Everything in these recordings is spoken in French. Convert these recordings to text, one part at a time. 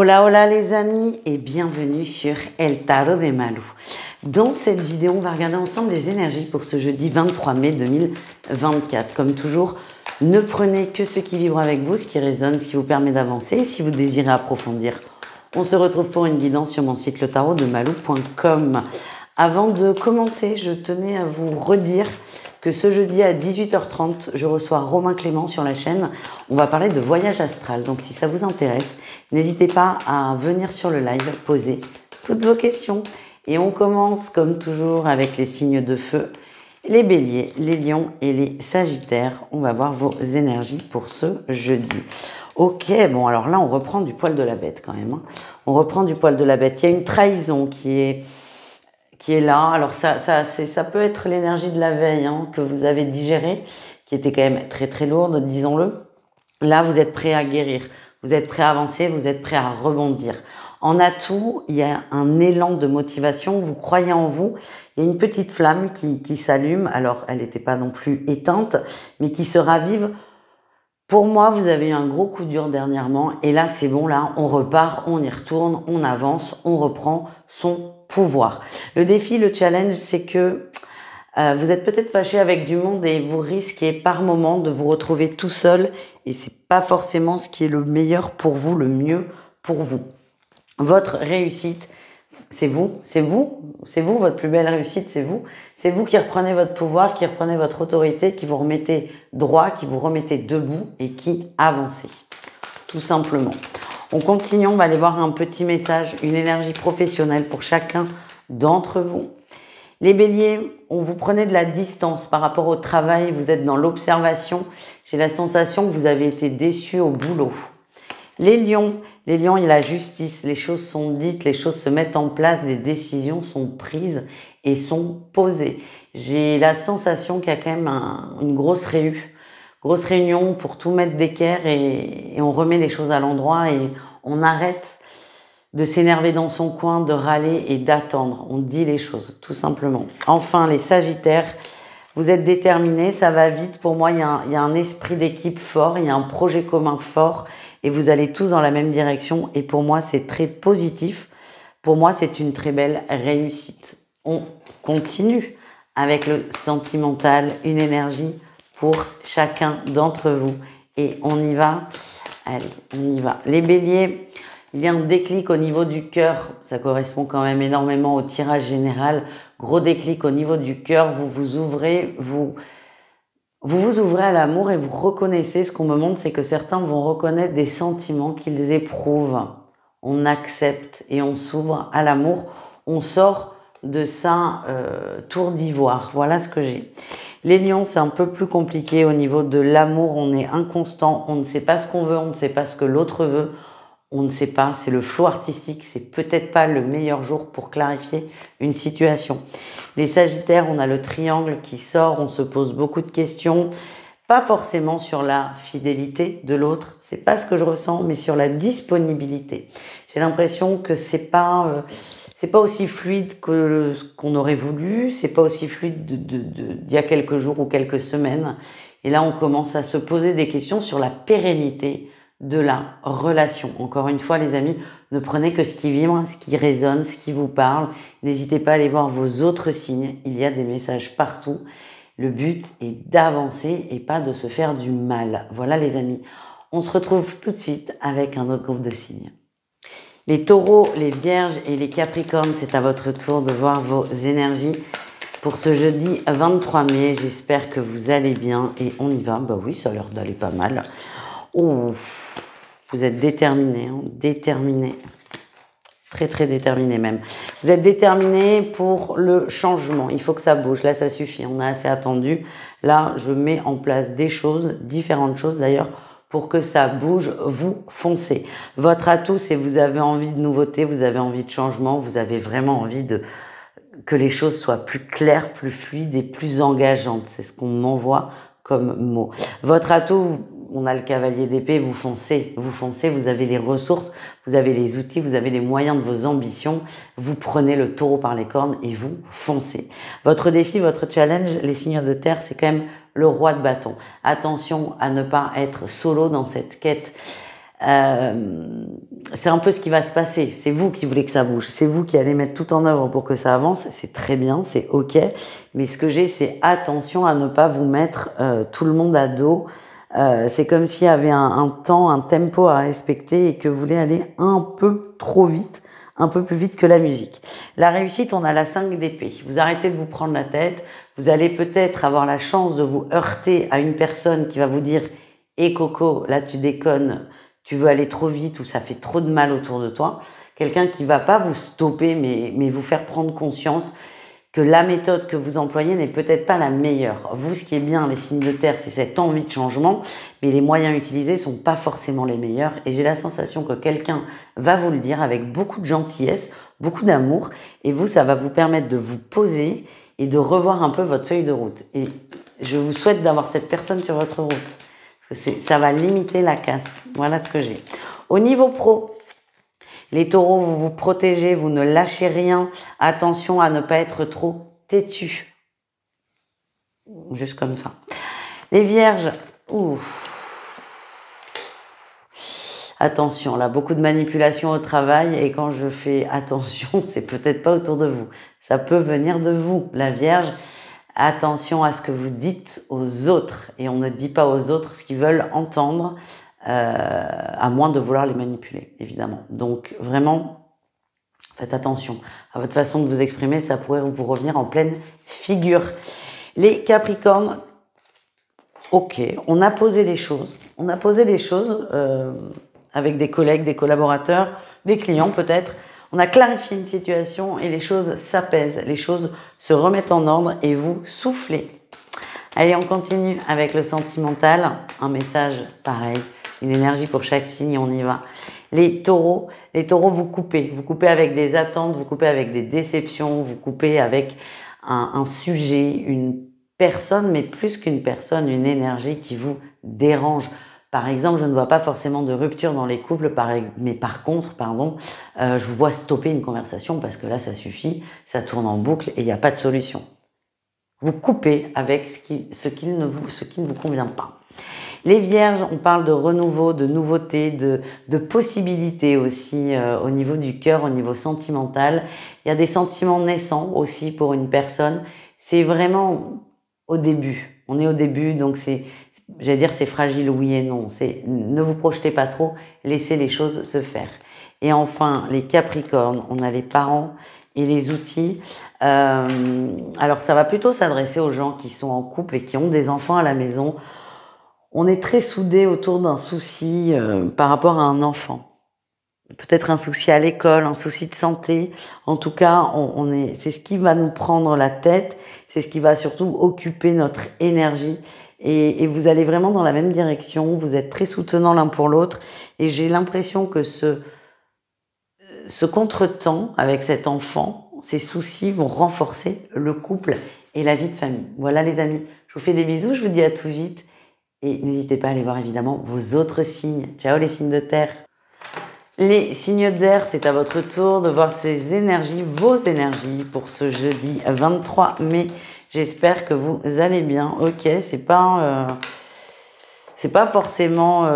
Hola, hola les amis et bienvenue sur El Tarot de Malou. Dans cette vidéo, on va regarder ensemble les énergies pour ce jeudi 23 mai 2024. Comme toujours, ne prenez que ce qui vibre avec vous, ce qui résonne, ce qui vous permet d'avancer. Et si vous désirez approfondir, on se retrouve pour une guidance sur mon site letarotdemalou.com. Avant de commencer, je tenais à vous redire que ce jeudi à 18h30, je reçois Romain Clément sur la chaîne. On va parler de voyage astral. Donc si ça vous intéresse, n'hésitez pas à venir sur le live, poser toutes vos questions. Et on commence comme toujours avec les signes de feu, les béliers, les lions et les sagittaires. On va voir vos énergies pour ce jeudi. Ok, bon alors là on reprend du poil de la bête quand même. On reprend du poil de la bête. Il y a une trahison qui est là. Alors ça peut être l'énergie de la veille que vous avez digérée, qui était quand même très très lourde, disons-le. Là, vous êtes prêt à guérir, vous êtes prêt à avancer, vous êtes prêt à rebondir. En atout, il y a un élan de motivation, vous croyez en vous, il y a une petite flamme qui s'allume, alors elle n'était pas non plus éteinte, mais qui se ravive. Pour moi, vous avez eu un gros coup dur dernièrement, et là c'est bon, là on repart, on y retourne, on avance, on reprend son pouvoir. Le défi, le challenge, c'est que vous êtes peut-être fâché avec du monde et vous risquez par moment de vous retrouver tout seul et c'est pas forcément ce qui est le meilleur pour vous, le mieux pour vous. Votre réussite, c'est vous, votre plus belle réussite, c'est vous. C'est vous qui reprenez votre pouvoir, qui reprenez votre autorité, qui vous remettez droit, qui vous remettez debout et qui avancez. Tout simplement. On continue, on va aller voir un petit message, une énergie professionnelle pour chacun d'entre vous. Les béliers, on vous prenait de la distance par rapport au travail, vous êtes dans l'observation. J'ai la sensation que vous avez été déçus au boulot. Les lions, il y a la justice, les choses sont dites, les choses se mettent en place, des décisions sont prises et sont posées. J'ai la sensation qu'il y a quand même une grosse réunion pour tout mettre d'équerre et on remet les choses à l'endroit et on arrête de s'énerver dans son coin, de râler et d'attendre. On dit les choses, tout simplement. Enfin, les sagittaires, vous êtes déterminés, ça va vite. Pour moi, il y a un esprit d'équipe fort, il y a un projet commun fort et vous allez tous dans la même direction. Et pour moi, c'est très positif. Pour moi, c'est une très belle réussite. On continue avec le sentimental, une énergie pour chacun d'entre vous. Et on y va. Allez, on y va. Les béliers, il y a un déclic au niveau du cœur. Ça correspond quand même énormément au tirage général. Gros déclic au niveau du cœur. Vous vous ouvrez à l'amour et vous reconnaissez. Ce qu'on me montre, c'est que certains vont reconnaître des sentiments qu'ils éprouvent. On accepte et on s'ouvre à l'amour. On sort de sa tour d'ivoire. Voilà ce que j'ai. Les lions, c'est un peu plus compliqué au niveau de l'amour. On est inconstant, on ne sait pas ce qu'on veut, on ne sait pas ce que l'autre veut. On ne sait pas, c'est le flou artistique, c'est peut-être pas le meilleur jour pour clarifier une situation. Les sagittaires, on a le triangle qui sort, on se pose beaucoup de questions. Pas forcément sur la fidélité de l'autre, c'est pas ce que je ressens, mais sur la disponibilité. J'ai l'impression que c'est pas aussi fluide que ce qu'on aurait voulu, c'est pas aussi fluide d'il y a quelques jours ou quelques semaines. Et là, on commence à se poser des questions sur la pérennité de la relation. Encore une fois, les amis, ne prenez que ce qui vibre, ce qui résonne, ce qui vous parle. N'hésitez pas à aller voir vos autres signes. Il y a des messages partout. Le but est d'avancer et pas de se faire du mal. Voilà les amis. On se retrouve tout de suite avec un autre groupe de signes. Les taureaux, les vierges et les capricornes, c'est à votre tour de voir vos énergies pour ce jeudi 23 mai. J'espère que vous allez bien et on y va. Bah oui, ça a l'air d'aller pas mal. Oh, vous êtes déterminés, déterminés. Très, très déterminés même. Vous êtes déterminés pour le changement. Il faut que ça bouge. Là, ça suffit. On a assez attendu. Là, je mets en place des choses, différentes choses d'ailleurs, pour que ça bouge. Vous foncez. Votre atout, c'est vous avez envie de nouveauté, vous avez envie de changement, vous avez vraiment envie que les choses soient plus claires, plus fluides et plus engageantes. C'est ce qu'on m'envoie comme mot. Votre atout, on a le cavalier d'épée, vous foncez, vous avez les ressources, vous avez les outils, vous avez les moyens de vos ambitions, vous prenez le taureau par les cornes et vous foncez. Votre défi, votre challenge, les signes de terre, c'est quand même le roi de bâton. Attention à ne pas être solo dans cette quête c'est un peu ce qui va se passer. C'est vous qui voulez que ça bouge. C'est vous qui allez mettre tout en œuvre pour que ça avance. C'est très bien, c'est OK. Mais ce que j'ai, c'est attention à ne pas vous mettre tout le monde à dos. C'est comme s'il y avait un temps, un tempo à respecter et que vous voulez aller un peu trop vite, un peu plus vite que la musique. La réussite, on a la 5 d'épée. Vous arrêtez de vous prendre la tête. Vous allez peut-être avoir la chance de vous heurter à une personne qui va vous dire « Eh Coco, là tu déconnes, tu veux aller trop vite ou ça fait trop de mal autour de toi ». Quelqu'un qui va pas vous stopper mais vous faire prendre conscience que la méthode que vous employez n'est peut-être pas la meilleure. Vous, ce qui est bien, les signes de terre, c'est cette envie de changement, mais les moyens utilisés sont pas forcément les meilleurs. Et j'ai la sensation que quelqu'un va vous le dire avec beaucoup de gentillesse, beaucoup d'amour, et vous, ça va vous permettre de vous poser et de revoir un peu votre feuille de route. Et je vous souhaite d'avoir cette personne sur votre route, parce que ça va limiter la casse. Voilà ce que j'ai. Au niveau pro, les taureaux, vous vous protégez, vous ne lâchez rien. Attention à ne pas être trop têtu. Juste comme ça. Les vierges, attention, là, beaucoup de manipulation au travail. Et quand je fais attention, c'est peut-être pas autour de vous. Ça peut venir de vous, la vierge. Attention à ce que vous dites aux autres. Et on ne dit pas aux autres ce qu'ils veulent entendre. À moins de vouloir les manipuler, évidemment. Donc, vraiment, faites attention à votre façon de vous exprimer, ça pourrait vous revenir en pleine figure. Les Capricornes, ok, on a posé les choses. On a posé les choses avec des collègues, des collaborateurs, des clients peut-être. On a clarifié une situation et les choses s'apaisent, les choses se remettent en ordre et vous soufflez. Allez, on continue avec le sentimental. Un message pareil. Une énergie pour chaque signe, on y va. Les taureaux, vous coupez avec des attentes, vous coupez avec des déceptions, vous coupez avec un sujet, une personne, mais plus qu'une personne, une énergie qui vous dérange. Par exemple, je ne vois pas forcément de rupture dans les couples, mais par contre, je vous vois stopper une conversation parce que là, ça suffit, ça tourne en boucle et il n'y a pas de solution. Vous coupez avec ce qui ne vous convient pas. Les vierges, on parle de renouveau, de nouveauté, de possibilités aussi au niveau du cœur, au niveau sentimental. Il y a des sentiments naissants aussi pour une personne. C'est vraiment au début. On est au début, donc j'allais dire c'est fragile, oui et non. Ne vous projetez pas trop, laissez les choses se faire. Et enfin, les Capricornes, on a les parents et les outils. Alors ça va plutôt s'adresser aux gens qui sont en couple et qui ont des enfants à la maison. On est très soudés autour d'un souci par rapport à un enfant. Peut-être un souci à l'école, un souci de santé. En tout cas, c'est ce qui va nous prendre la tête. C'est ce qui va surtout occuper notre énergie. Et vous allez vraiment dans la même direction. Vous êtes très soutenants l'un pour l'autre. Et j'ai l'impression que ce contretemps avec cet enfant, ces soucis vont renforcer le couple et la vie de famille. Voilà les amis. Je vous fais des bisous. Je vous dis à tout vite. Et n'hésitez pas à aller voir évidemment vos autres signes. Ciao les signes de terre. Les signes d'air, c'est à votre tour de voir ces énergies, vos énergies pour ce jeudi 23 mai. J'espère que vous allez bien. Ok, c'est pas forcément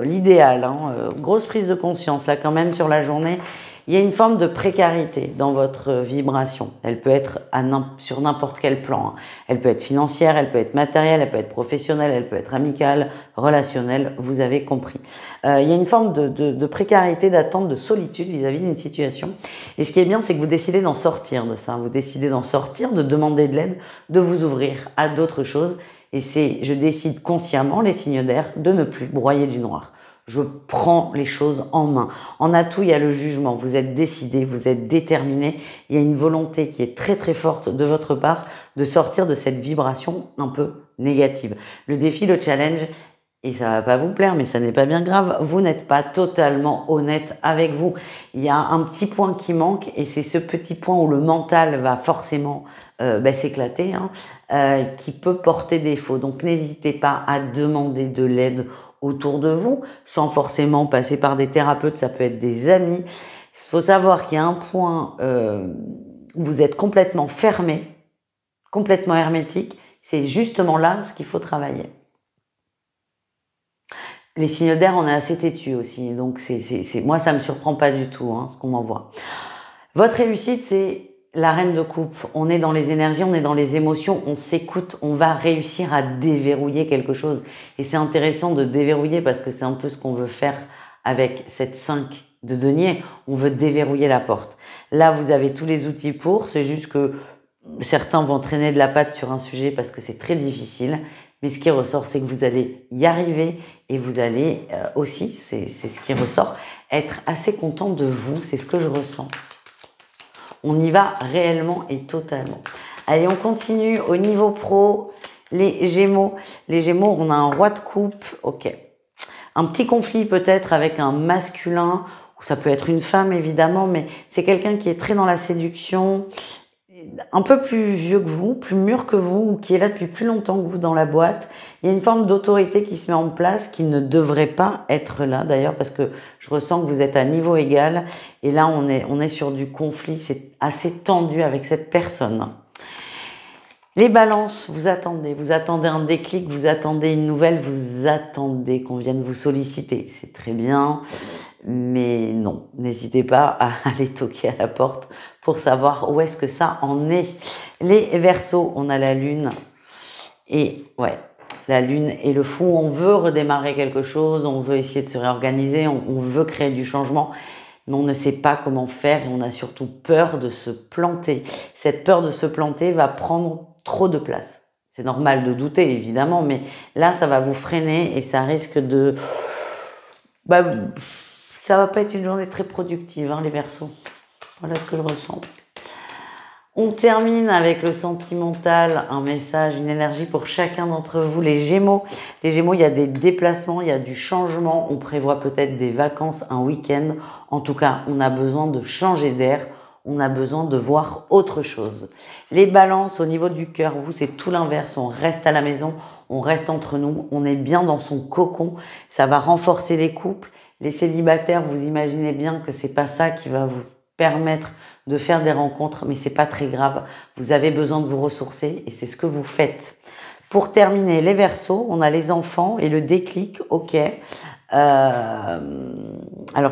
l'idéal. Grosse prise de conscience là quand même sur la journée. Il y a une forme de précarité dans votre vibration. Elle peut être sur n'importe quel plan. Elle peut être financière, elle peut être matérielle, elle peut être professionnelle, elle peut être amicale, relationnelle. Vous avez compris. Il y a une forme de précarité, d'attente, de solitude vis-à-vis d'une situation. Et ce qui est bien, c'est que vous décidez d'en sortir de ça. Vous décidez d'en sortir, de demander de l'aide, de vous ouvrir à d'autres choses. Et je décide consciemment, les signes d'air, de ne plus broyer du noir. Je prends les choses en main. En atout, il y a le jugement. Vous êtes décidé, vous êtes déterminé. Il y a une volonté qui est très très forte de votre part de sortir de cette vibration un peu négative. Le défi, le challenge, et ça va pas vous plaire, mais ça n'est pas bien grave, vous n'êtes pas totalement honnête avec vous. Il y a un petit point qui manque et c'est ce petit point où le mental va forcément s'éclater, qui peut porter défaut. Donc n'hésitez pas à demander de l'aide autour de vous, sans forcément passer par des thérapeutes, ça peut être des amis. Il faut savoir qu'il y a un point où vous êtes complètement fermé, complètement hermétique, c'est justement là ce qu'il faut travailler. Les signes d'air, on est assez têtus aussi. Donc, moi, ça me surprend pas du tout, hein, ce qu'on m'envoie. Votre réussite, c'est la reine de coupe. On est dans les énergies, on est dans les émotions, on s'écoute, on va réussir à déverrouiller quelque chose. Et c'est intéressant de déverrouiller parce que c'est un peu ce qu'on veut faire avec cette 5 de denier. On veut déverrouiller la porte. Là, vous avez tous les outils pour. C'est juste que certains vont traîner de la patte sur un sujet parce que c'est très difficile. Mais ce qui ressort, c'est que vous allez y arriver et vous allez aussi, c'est ce qui ressort, être assez content de vous. C'est ce que je ressens. On y va réellement et totalement. Allez, on continue au niveau pro. Les Gémeaux. Les Gémeaux, on a un roi de coupe. Ok. Un petit conflit peut-être avec un masculin. Ça peut être une femme évidemment, mais c'est quelqu'un qui est très dans la séduction. Un peu plus vieux que vous, plus mûr que vous, ou qui est là depuis plus longtemps que vous dans la boîte. Il y a une forme d'autorité qui se met en place, qui ne devrait pas être là d'ailleurs, parce que je ressens que vous êtes à niveau égal. Et là, on est sur du conflit, c'est assez tendu avec cette personne. Les balances, vous attendez un déclic, vous attendez une nouvelle, vous attendez qu'on vienne vous solliciter. C'est très bien, mais non, n'hésitez pas à aller toquer à la porte pour savoir où est-ce que ça en est. Les Verseaux, on a la lune et ouais, la lune et le fou. On veut redémarrer quelque chose, on veut essayer de se réorganiser, on veut créer du changement, mais on ne sait pas comment faire et on a surtout peur de se planter. Cette peur de se planter va prendre trop de place. C'est normal de douter évidemment, mais là ça va vous freiner et ça risque de... ça va pas être une journée très productive, hein, les Verseaux. Voilà ce que je ressens. On termine avec le sentimental, un message, une énergie pour chacun d'entre vous. Les Gémeaux. Les Gémeaux, il y a des déplacements, il y a du changement. On prévoit peut-être des vacances, un week-end. En tout cas, on a besoin de changer d'air. On a besoin de voir autre chose. Les Balances, au niveau du cœur, vous, c'est tout l'inverse. On reste à la maison, on reste entre nous, on est bien dans son cocon. Ça va renforcer les couples. Les célibataires, vous imaginez bien que c'est pas ça qui va vous permettre de faire des rencontres, mais c'est pas très grave. Vous avez besoin de vous ressourcer et c'est ce que vous faites. Pour terminer, les Verseaux, on a les enfants et le déclic, ok. Alors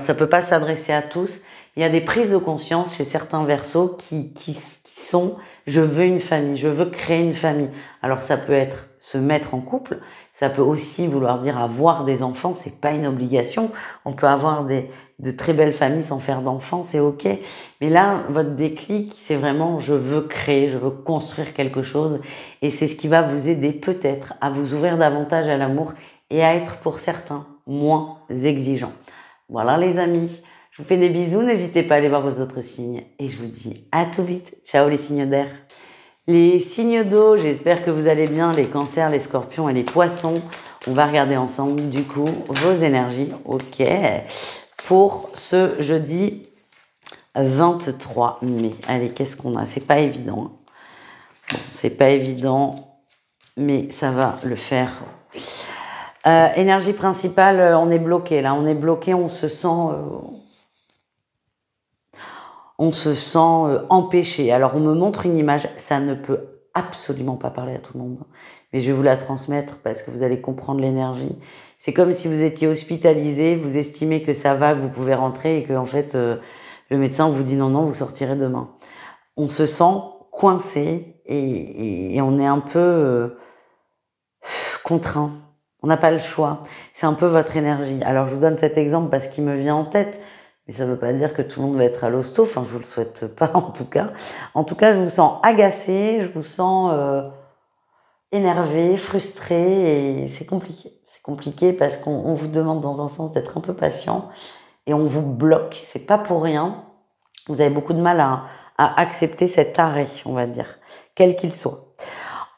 ça peut pas s'adresser à tous. Il y a des prises de conscience chez certains Verseaux qui sont « je veux une famille, je veux créer une famille ». Alors ça peut être se mettre en couple, ça peut aussi vouloir dire avoir des enfants, c'est pas une obligation. On peut avoir de très belles familles sans faire d'enfants, c'est ok. Mais là, votre déclic, c'est vraiment « je veux créer, je veux construire quelque chose ». Et c'est ce qui va vous aider peut-être à vous ouvrir davantage à l'amour et à être pour certains moins exigeants. Voilà les amis. Je vous fais des bisous, n'hésitez pas à aller voir vos autres signes. Et je vous dis à tout vite. Ciao les signes d'air. Les signes d'eau, j'espère que vous allez bien, les cancers, les scorpions et les poissons. On va regarder ensemble du coup vos énergies, ok, pour ce jeudi 23 mai. Allez, qu'est-ce qu'on a? C'est pas évident. Bon, c'est pas évident, mais ça va le faire. Énergie principale, on est bloqué là, on est bloqué, on se sent empêché. Alors, on me montre une image, ça ne peut absolument pas parler à tout le monde. Mais je vais vous la transmettre parce que vous allez comprendre l'énergie. C'est comme si vous étiez hospitalisé, vous estimez que ça va, que vous pouvez rentrer et que en fait, le médecin vous dit non, non, vous sortirez demain. On se sent coincé et on est un peu contraint. On n'a pas le choix. C'est un peu votre énergie. Alors, je vous donne cet exemple parce qu'il me vient en tête. Mais ça ne veut pas dire que tout le monde va être à l'hosto. Enfin, je vous le souhaite pas, en tout cas. En tout cas, je vous sens agacé, je vous sens énervé, frustré, et c'est compliqué. C'est compliqué parce qu'on vous demande dans un sens d'être un peu patient et on vous bloque. C'est pas pour rien. Vous avez beaucoup de mal à accepter cet arrêt, on va dire, quel qu'il soit.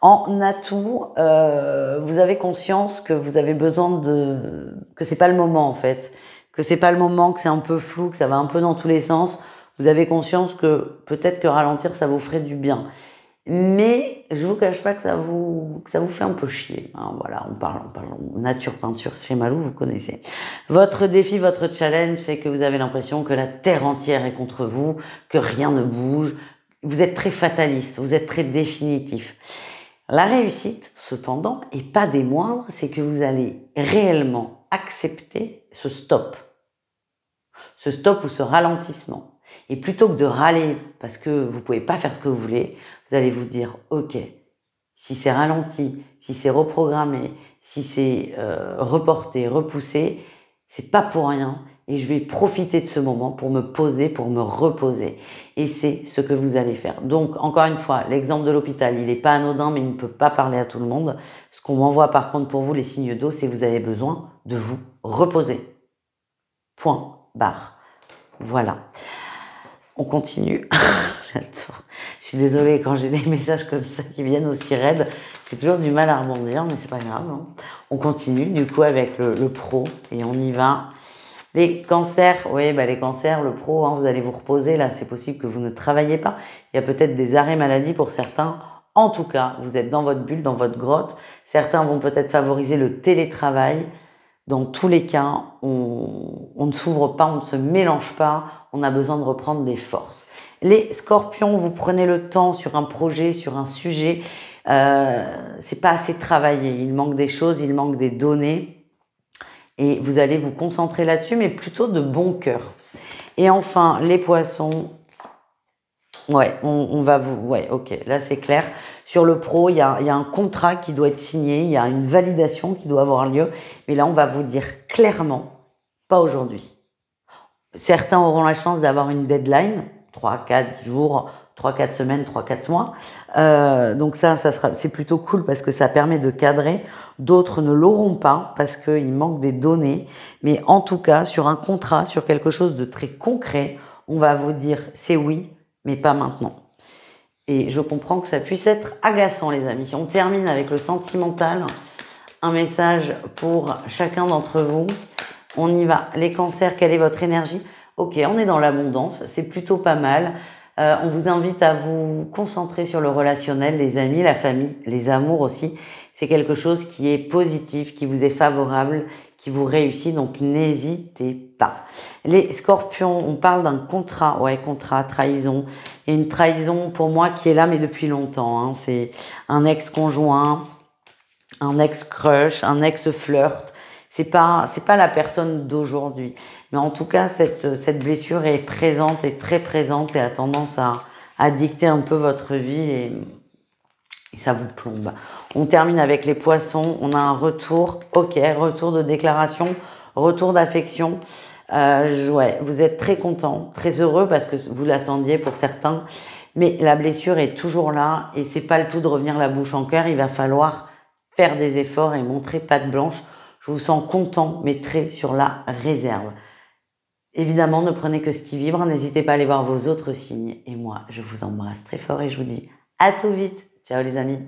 En atout, vous avez conscience que vous avez besoin que c'est pas le moment en fait. Que c'est pas le moment, que c'est un peu flou, que ça va un peu dans tous les sens, vous avez conscience que peut-être que ralentir, ça vous ferait du bien. Mais je vous cache pas que ça vous fait un peu chier. Hein, voilà, on parle nature, peinture, chez Malou, vous connaissez. Votre défi, votre challenge, c'est que vous avez l'impression que la terre entière est contre vous, que rien ne bouge. Vous êtes très fataliste, vous êtes très définitif. La réussite, cependant, et pas des moindres, c'est que vous allez réellement accepter ce stop. Ce stop ou ce ralentissement. Et plutôt que de râler parce que vous ne pouvez pas faire ce que vous voulez, vous allez vous dire, ok, si c'est ralenti, si c'est reprogrammé, si c'est reporté, repoussé, c'est pas pour rien. Et je vais profiter de ce moment pour me poser, pour me reposer. Et c'est ce que vous allez faire. Donc, encore une fois, l'exemple de l'hôpital, il n'est pas anodin, mais il ne peut pas parler à tout le monde. Ce qu'on m'envoie par contre pour vous, les signes d'eau, c'est que vous avez besoin de vous reposer. Point, barre. Voilà. On continue. J'adore. Je suis désolée quand j'ai des messages comme ça qui viennent aussi raides. J'ai toujours du mal à rebondir, mais c'est pas grave. Hein. On continue du coup avec le pro et on y va. Les cancers, oui, les cancers, le pro, hein, vous allez vous reposer. Là, c'est possible que vous ne travaillez pas. Il y a peut-être des arrêts maladie pour certains. En tout cas, vous êtes dans votre bulle, dans votre grotte. Certains vont peut-être favoriser le télétravail. Dans tous les cas, on ne s'ouvre pas, on ne se mélange pas. On a besoin de reprendre des forces. Les scorpions, vous prenez le temps sur un projet, sur un sujet. C'est pas assez travaillé. Il manque des choses, il manque des données. Et vous allez vous concentrer là-dessus, mais plutôt de bon cœur. Et enfin, les poissons, ouais, on va vous... Ouais, ok, là c'est clair. Sur le pro, il y a un contrat qui doit être signé, il y a une validation qui doit avoir lieu. Mais là, on va vous dire clairement, pas aujourd'hui. Certains auront la chance d'avoir une deadline, 3-4 jours, 3-4 semaines, 3-4 mois. Donc c'est plutôt cool parce que ça permet de cadrer. D'autres ne l'auront pas parce qu'il manque des données. Mais en tout cas, sur un contrat, sur quelque chose de très concret, on va vous dire c'est oui, mais pas maintenant. Et je comprends que ça puisse être agaçant, les amis. On termine avec le sentimental. Un message pour chacun d'entre vous. On y va. Les cancers, quelle est votre énergie? Ok, on est dans l'abondance, c'est plutôt pas mal. On vous invite à vous concentrer sur le relationnel, les amis, la famille, les amours aussi. C'est quelque chose qui est positif, qui vous est favorable, qui vous réussit, donc n'hésitez pas. Les scorpions, on parle d'un contrat, ouais, contrat, trahison. Et une trahison pour moi qui est là, mais depuis longtemps. Hein. C'est un ex-conjoint, un ex-crush, un ex-flirt. C'est pas la personne d'aujourd'hui. Mais en tout cas, cette blessure est présente et très présente et a tendance à dicter un peu votre vie et ça vous plombe. On termine avec les poissons. On a un retour. Ok, retour de déclaration, retour d'affection. Ouais, vous êtes très content, très heureux parce que vous l'attendiez pour certains. Mais la blessure est toujours là et c'est pas le tout de revenir la bouche en cœur. Il va falloir faire des efforts et montrer patte blanche. Je vous sens content, mais très sur la réserve. Évidemment, ne prenez que ce qui vibre. N'hésitez pas à aller voir vos autres signes. Et moi, je vous embrasse très fort et je vous dis à tout vite. Ciao les amis.